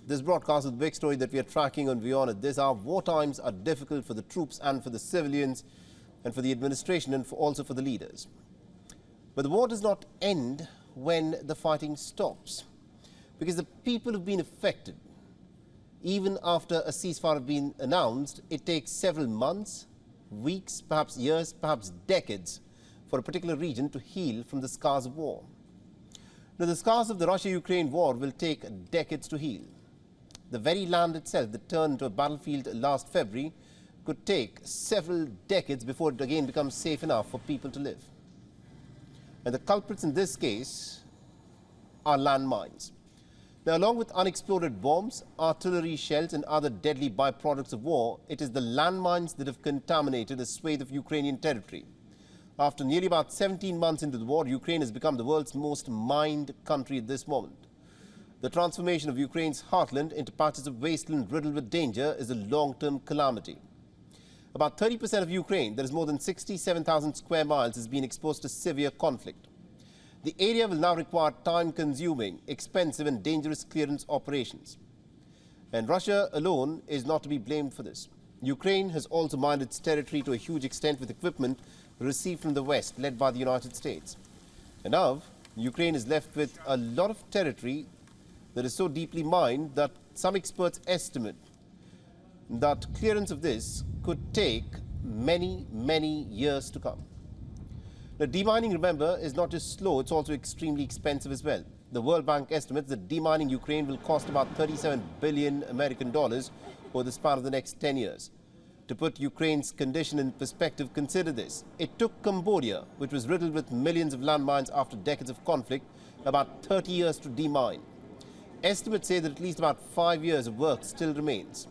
This broadcast is the big story that we are tracking on WION at this hour. War times are difficult for the troops and for the civilians and for the administration and also for the leaders. But the war does not end when the fighting stops, because the people who've been affected, even after a ceasefire has been announced, it takes several months, weeks, perhaps years, perhaps decades for a particular region to heal from the scars of war. Now, the scars of the Russia-Ukraine war will take decades to heal. The very land itself that turned into a battlefield last February could take several decades before it again becomes safe enough for people to live. And the culprits in this case are landmines. Now, along with unexploded bombs, artillery shells and other deadly byproducts of war, it is the landmines that have contaminated a swathe of Ukrainian territory. After nearly about 17 months into the war, Ukraine has become the world's most mined country at this moment. The transformation of Ukraine's heartland into patches of wasteland riddled with danger is a long-term calamity. About 30% of Ukraine, that is more than 67,000 square miles, has been exposed to severe conflict. The area will now require time-consuming, expensive and dangerous clearance operations. And Russia alone is not to be blamed for this. Ukraine has also mined its territory to a huge extent with equipment received from the West, led by the United States. And now, Ukraine is left with a lot of territory that is so deeply mined that some experts estimate that clearance of this could take many, many years to come. Now, demining, remember, is not just slow, it's also extremely expensive as well. The World Bank estimates that demining Ukraine will cost about $37 billion American over the span of the next 10 years. To put Ukraine's condition in perspective, consider this. It took Cambodia, which was riddled with millions of landmines after decades of conflict, about 30 years to demine. Estimates say that at least about 5 years of work still remains.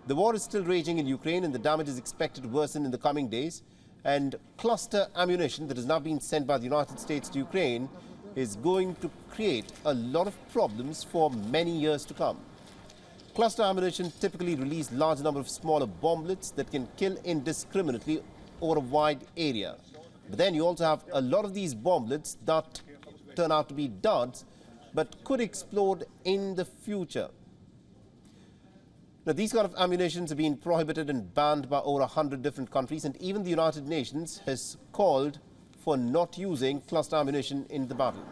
The war is still raging in Ukraine and the damage is expected to worsen in the coming days. And cluster ammunition that has now been sent by the United States to Ukraine is going to create a lot of problems for many years to come. Cluster ammunition typically release large number of smaller bomblets that can kill indiscriminately over a wide area. But then you also have a lot of these bomblets that turn out to be duds but could explode in the future. Now, these kind of ammunitions have been prohibited and banned by over 100 different countries, and even the United Nations has called for not using cluster ammunition in the battle.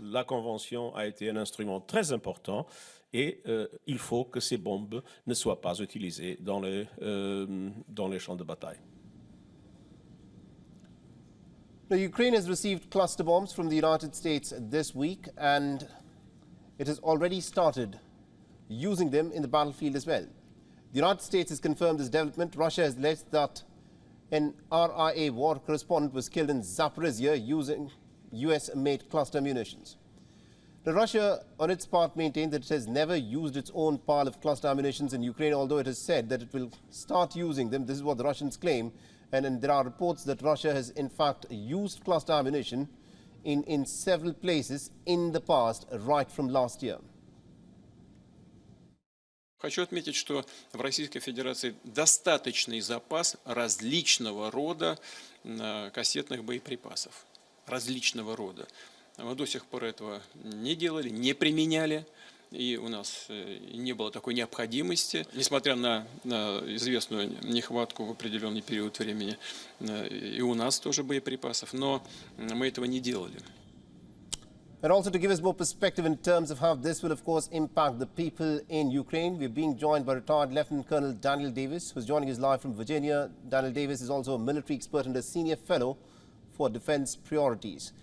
La Convention a été un instrument très important et il faut que ces bombes ne soient pas utilisées dans les champs de bataille. Now, Ukraine has received cluster bombs from the United States this week, and it has already started using them in the battlefield as well. The United States has confirmed this development. Russia has alleged that an RIA war correspondent was killed in Zaporizhia using US-made cluster munitions. Now, Russia, on its part, maintained that it has never used its own pile of cluster ammunitions in Ukraine, although it has said that it will start using them. This is what the Russians claim. And there are reports that Russia has, in fact, used cluster ammunition in several places in the past, right from last year. Хочу отметить, что в Российской Федерации достаточный запас различного рода кассетных боеприпасов. Различного рода. Мы до сих пор этого не делали, не применяли. И у нас не было такой необходимости, несмотря на известную нехватку в определенный период времени. И у нас тоже боеприпасов, но мы этого не делали. And also to give us more perspective in terms of how this will, of course, impact the people in Ukraine, we're being joined by retired Lieutenant Colonel Daniel Davis, who's joining us live from Virginia. Daniel Davis is also a military expert and a senior fellow for defense priorities.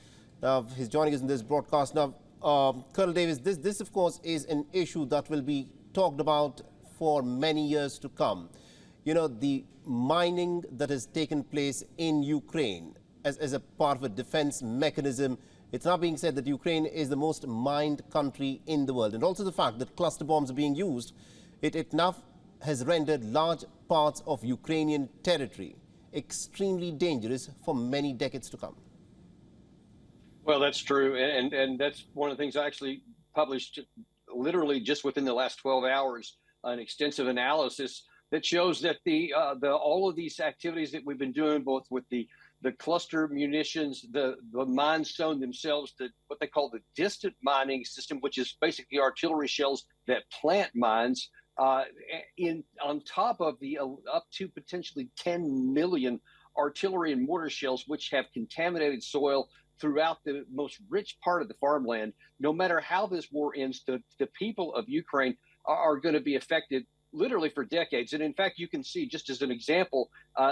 Now, he's joining us in this broadcast. Now, Colonel Davis, this of course is an issue that will be talked about for many years to come. You know, the mining that has taken place in Ukraine as a part of a defense mechanism, it's now being said that Ukraine is the most mined country in the world. And also the fact that cluster bombs are being used, it now has rendered large parts of Ukrainian territory extremely dangerous for many decades to come. Well, that's true. And that's one of the things I actually published literally just within the last 12 hours, an extensive analysis that shows that all of these activities that we've been doing, both with the the cluster munitions, the mines sown themselves, to what they call the distant mining system, which is basically artillery shells that plant mines, on top of the up to potentially 10 million artillery and mortar shells, which have contaminated soil throughout the most rich part of the farmland. No matter how this war ends, the people of Ukraine are going to be affected literally for decades. And in fact, you can see, just as an example,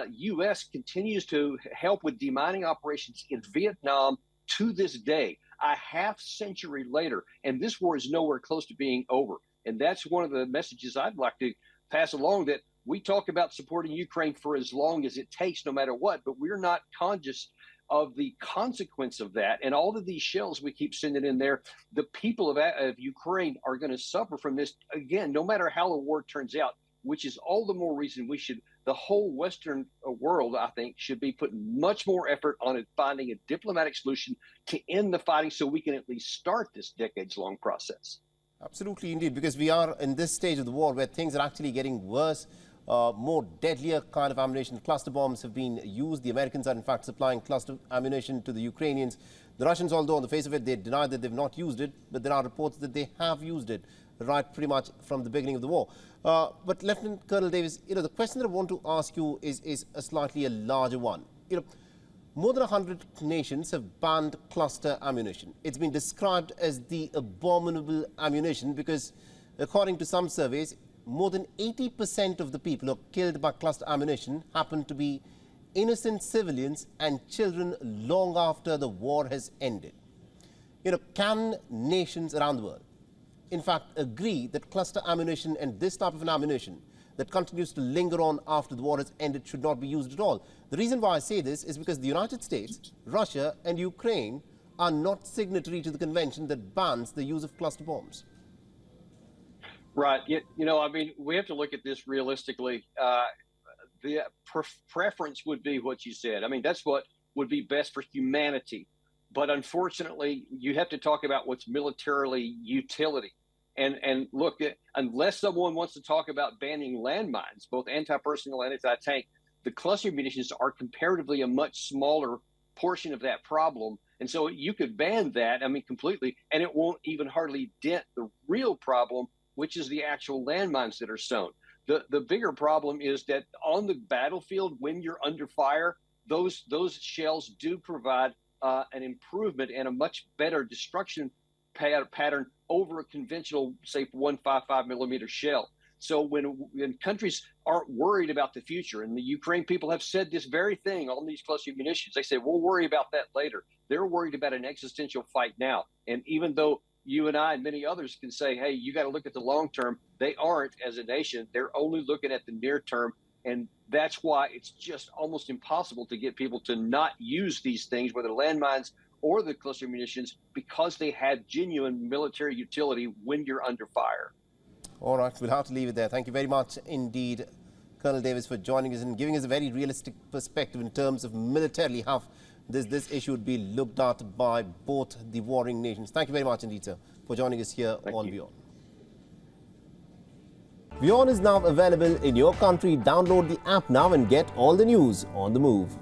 U.S. continues to help with demining operations in Vietnam to this day, a half century later. And this war is nowhere close to being over. And that's one of the messages I'd like to pass along, that we talk about supporting Ukraine for as long as it takes, no matter what, but we're not conscious of the consequence of that. And all of these shells we keep sending in there, the people of Ukraine are going to suffer from this, again, no matter how the war turns out, which is all the more reason the whole Western world, I think, should be putting much more effort on finding a diplomatic solution to end the fighting, so we can at least start this decades-long process. Absolutely, indeed, because we are in this stage of the war where things are actually getting worse. More deadlier kind of ammunition, cluster bombs have been used. The Americans are in fact supplying cluster ammunition to the Ukrainians. The Russians, although on the face of it, they deny that they've not used it, but there are reports that they have used it right pretty much from the beginning of the war. But Lieutenant Colonel Davis, the question that I want to ask you is a slightly larger one. More than 100 nations have banned cluster ammunition. It's been described as the abominable ammunition because, according to some surveys, more than 80% of the people who are killed by cluster ammunition happen to be innocent civilians and children long after the war has ended. Can nations around the world, in fact, agree that cluster ammunition and this type of an ammunition that continues to linger on after the war has ended should not be used at all? The reason why I say this is because the United States, Russia and Ukraine are not signatory to the convention that bans the use of cluster bombs. Right. I mean, we have to look at this realistically. The preference would be what you said. I mean, that's what would be best for humanity. But unfortunately, you have to talk about what's militarily utility. And look, unless someone wants to talk about banning landmines, both anti-personnel and anti-tank, the cluster munitions are comparatively a much smaller portion of that problem. And so you could ban that, I mean, completely, and it won't even hardly dent the real problem, which is the actual landmines that are sown. The bigger problem is that on the battlefield, when you're under fire, those shells do provide an improvement and a much better destruction pattern over a conventional, say, 155 millimeter shell. So when countries aren't worried about the future, and the Ukraine people have said this very thing on these cluster munitions, they say, we'll worry about that later. They're worried about an existential fight now. And even though you and I and many others can say, hey, you got to look at the long term, they aren't as a nation. They're only looking at the near term. And that's why it's just almost impossible to get people to not use these things, whether landmines or the cluster munitions, because they have genuine military utility when you're under fire. All right, we'll have to leave it there. Thank you very much indeed, Colonel Davis, for joining us and giving us a very realistic perspective in terms of militarily how this issue would be looked at by both the warring nations. Thank you very much indeed, sir, for joining us here on WION. WION is now available in your country. Download the app now and get all the news on the move.